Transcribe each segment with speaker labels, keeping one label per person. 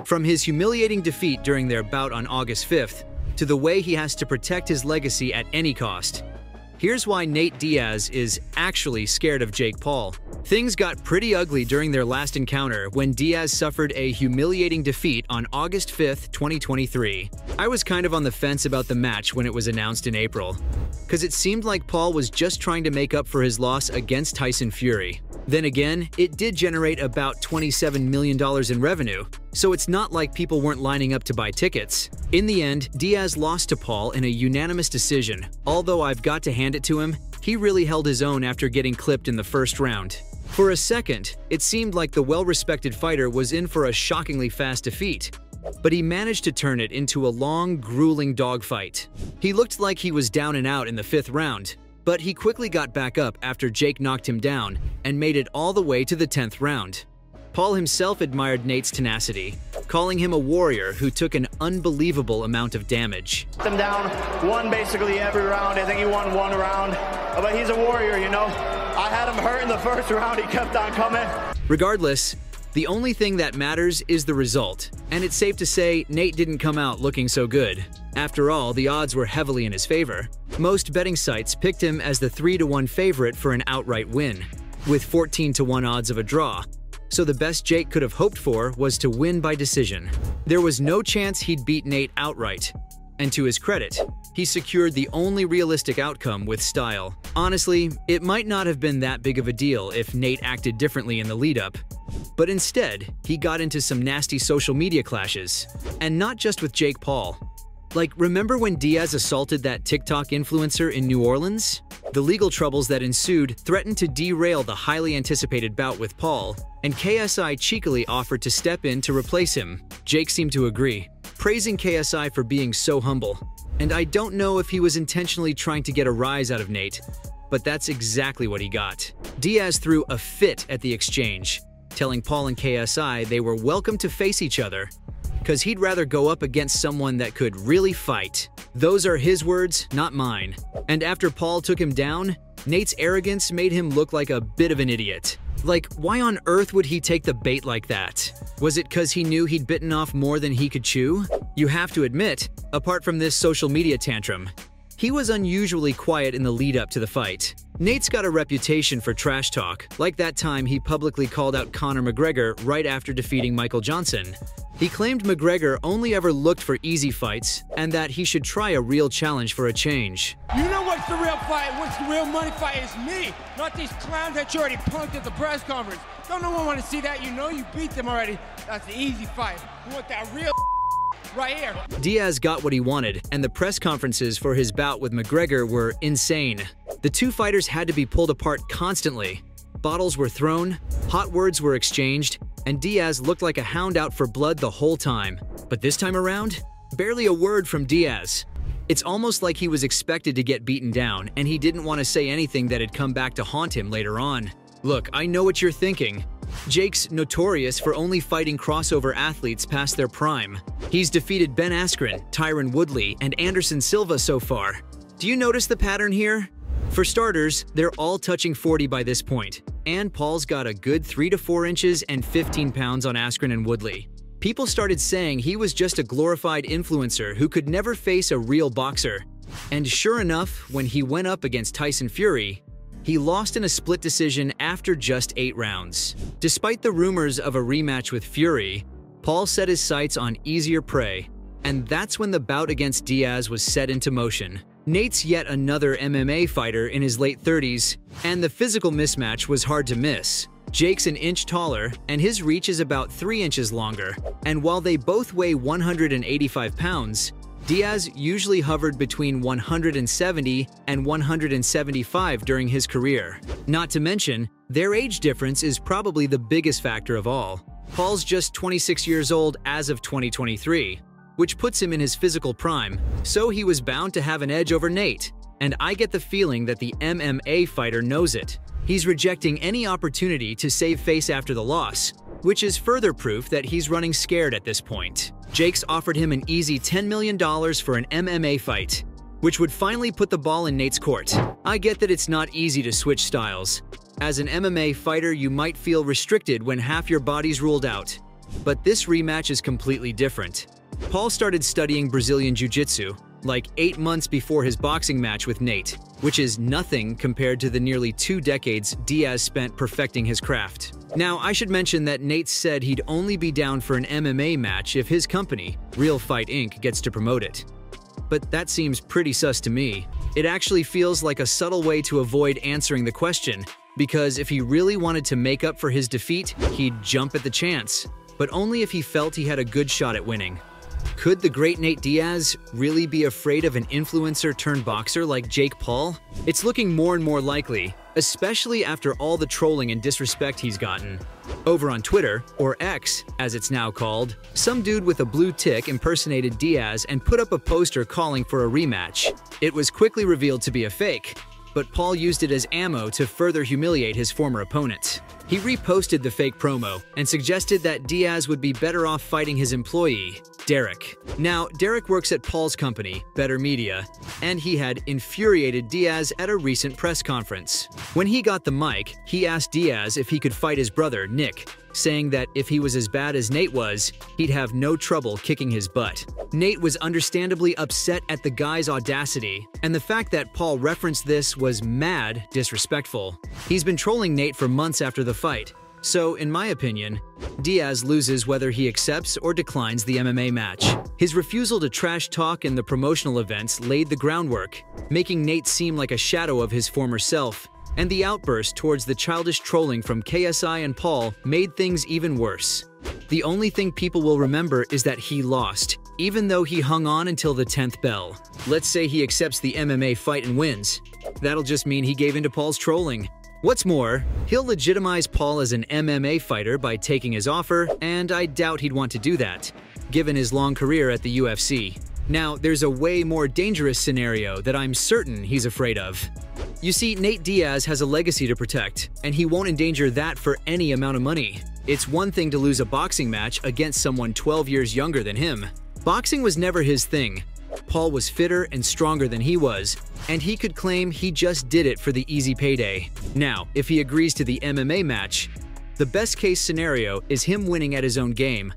Speaker 1: From his humiliating defeat during their bout on August 5th, to the way he has to protect his legacy at any cost. Here's why Nate Diaz is actually scared of Jake Paul. Things got pretty ugly during their last encounter when Diaz suffered a humiliating defeat on August 5th, 2023. I was kind of on the fence about the match when it was announced in April, because it seemed like Paul was just trying to make up for his loss against Tyson Fury. Then again, it did generate about $27 million in revenue, so it's not like people weren't lining up to buy tickets. In the end, Diaz lost to Paul in a unanimous decision, although I've got to hand it to him, he really held his own after getting clipped in the first round. For a second, it seemed like the well-respected fighter was in for a shockingly fast defeat, but he managed to turn it into a long, grueling dogfight. He looked like he was down and out in the 5th round, but he quickly got back up after Jake knocked him down and made it all the way to the 10th round. Paul himself admired Nate's tenacity, calling him a warrior who took an unbelievable amount of damage.
Speaker 2: Him down, won basically every round. I think he won one round, but he's a warrior, you know. I had him hurt in the first round, he kept on coming.
Speaker 1: Regardless, the only thing that matters is the result, and it's safe to say Nate didn't come out looking so good. After all, the odds were heavily in his favor. Most betting sites picked him as the 3-to-1 favorite for an outright win, with 14-to-1 odds of a draw. So the best Jake could have hoped for was to win by decision. There was no chance he'd beat Nate outright. And to his credit, he secured the only realistic outcome with style. Honestly, it might not have been that big of a deal if Nate acted differently in the lead-up. But instead, he got into some nasty social media clashes. And not just with Jake Paul. Like, remember when Diaz assaulted that TikTok influencer in New Orleans? The legal troubles that ensued threatened to derail the highly anticipated bout with Paul, and KSI cheekily offered to step in to replace him. Jake seemed to agree, praising KSI for being so humble. And I don't know if he was intentionally trying to get a rise out of Nate, but that's exactly what he got. Diaz threw a fit at the exchange, telling Paul and KSI they were welcome to face each other, because he'd rather go up against someone that could really fight. Those are his words, not mine. And after Paul took him down, Nate's arrogance made him look like a bit of an idiot. Like, why on earth would he take the bait like that? Was it because he knew he'd bitten off more than he could chew? You have to admit, apart from this social media tantrum, he was unusually quiet in the lead-up to the fight. Nate's got a reputation for trash talk, like that time he publicly called out Conor McGregor right after defeating Michael Johnson. He claimed McGregor only ever looked for easy fights and that he should try a real challenge for a change.
Speaker 3: You know what's the real fight? What's the real money fight is me, not these clowns that you already punked at the press conference. Don't no one want to see that. You know you beat them already. That's the easy fight. You want that real right here.
Speaker 1: Diaz got what he wanted, and the press conferences for his bout with McGregor were insane. The two fighters had to be pulled apart constantly. Bottles were thrown, hot words were exchanged, and Diaz looked like a hound out for blood the whole time. But this time around, barely a word from Diaz. It's almost like he was expected to get beaten down, and he didn't want to say anything that'd come back to haunt him later on. Look, I know what you're thinking. Jake's notorious for only fighting crossover athletes past their prime. He's defeated Ben Askren, Tyron Woodley, and Anderson Silva so far. Do you notice the pattern here? For starters, they're all touching 40 by this point, and Paul's got a good 3 to 4 inches and 15 pounds on Askren and Woodley. People started saying he was just a glorified influencer who could never face a real boxer. And sure enough, when he went up against Tyson Fury, he lost in a split decision after just 8 rounds. Despite the rumors of a rematch with Fury, Paul set his sights on easier prey, and that's when the bout against Diaz was set into motion. Nate's yet another MMA fighter in his late 30s, and the physical mismatch was hard to miss. Jake's an inch taller, and his reach is about 3 inches longer, and while they both weigh 185 pounds, Diaz usually hovered between 170 and 175 during his career. Not to mention, their age difference is probably the biggest factor of all. Paul's just 26 years old as of 2023, which puts him in his physical prime, so he was bound to have an edge over Nate. And I get the feeling that the MMA fighter knows it. He's rejecting any opportunity to save face after the loss, which is further proof that he's running scared at this point. Jake's offered him an easy $10 million for an MMA fight, which would finally put the ball in Nate's court. I get that it's not easy to switch styles. As an MMA fighter, you might feel restricted when half your body's ruled out. But this rematch is completely different. Paul started studying Brazilian Jiu-Jitsu like 8 months before his boxing match with Nate, which is nothing compared to the nearly 2 decades Diaz spent perfecting his craft. Now, I should mention that Nate said he'd only be down for an MMA match if his company, Real Fight Inc., gets to promote it. But that seems pretty sus to me. It actually feels like a subtle way to avoid answering the question, because if he really wanted to make up for his defeat, he'd jump at the chance, but only if he felt he had a good shot at winning. Could the great Nate Diaz really be afraid of an influencer-turned-boxer like Jake Paul? It's looking more and more likely, especially after all the trolling and disrespect he's gotten. Over on Twitter, or X, as it's now called, some dude with a blue tick impersonated Diaz and put up a poster calling for a rematch. It was quickly revealed to be a fake, but Paul used it as ammo to further humiliate his former opponent. He reposted the fake promo and suggested that Diaz would be better off fighting his employee, Derek. Now, Derek works at Paul's company, Better Media, and he had infuriated Diaz at a recent press conference. When he got the mic, he asked Diaz if he could fight his brother, Nick, saying that if he was as bad as Nate was, he'd have no trouble kicking his butt. Nate was understandably upset at the guy's audacity, and the fact that Paul referenced this was mad disrespectful. He's been trolling Nate for months after the fight, so in my opinion, Diaz loses whether he accepts or declines the MMA match. His refusal to trash talk in the promotional events laid the groundwork, making Nate seem like a shadow of his former self, and the outburst towards the childish trolling from KSI and Paul made things even worse. The only thing people will remember is that he lost, even though he hung on until the 10th bell. Let's say he accepts the MMA fight and wins. That'll just mean he gave in to Paul's trolling. What's more, he'll legitimize Paul as an MMA fighter by taking his offer, and I doubt he'd want to do that, given his long career at the UFC. Now, there's a way more dangerous scenario that I'm certain he's afraid of. You see, Nate Diaz has a legacy to protect, and he won't endanger that for any amount of money. It's one thing to lose a boxing match against someone 12 years younger than him. Boxing was never his thing. Paul was fitter and stronger than he was, and he could claim he just did it for the easy payday. Now, if he agrees to the MMA match, the best-case scenario is him winning at his own game.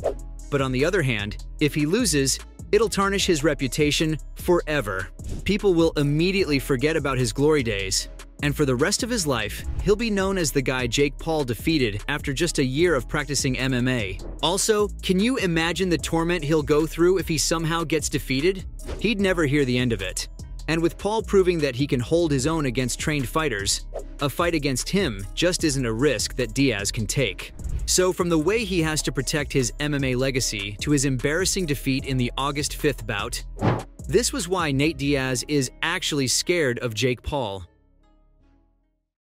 Speaker 1: But on the other hand, if he loses, it'll tarnish his reputation forever. People will immediately forget about his glory days, and for the rest of his life, he'll be known as the guy Jake Paul defeated after just a year of practicing MMA. Also, can you imagine the torment he'll go through if he somehow gets defeated? He'd never hear the end of it. And with Paul proving that he can hold his own against trained fighters, a fight against him just isn't a risk that Diaz can take. So from the way he has to protect his MMA legacy to his embarrassing defeat in the August 5th bout, this was why Nate Diaz is actually scared of Jake Paul.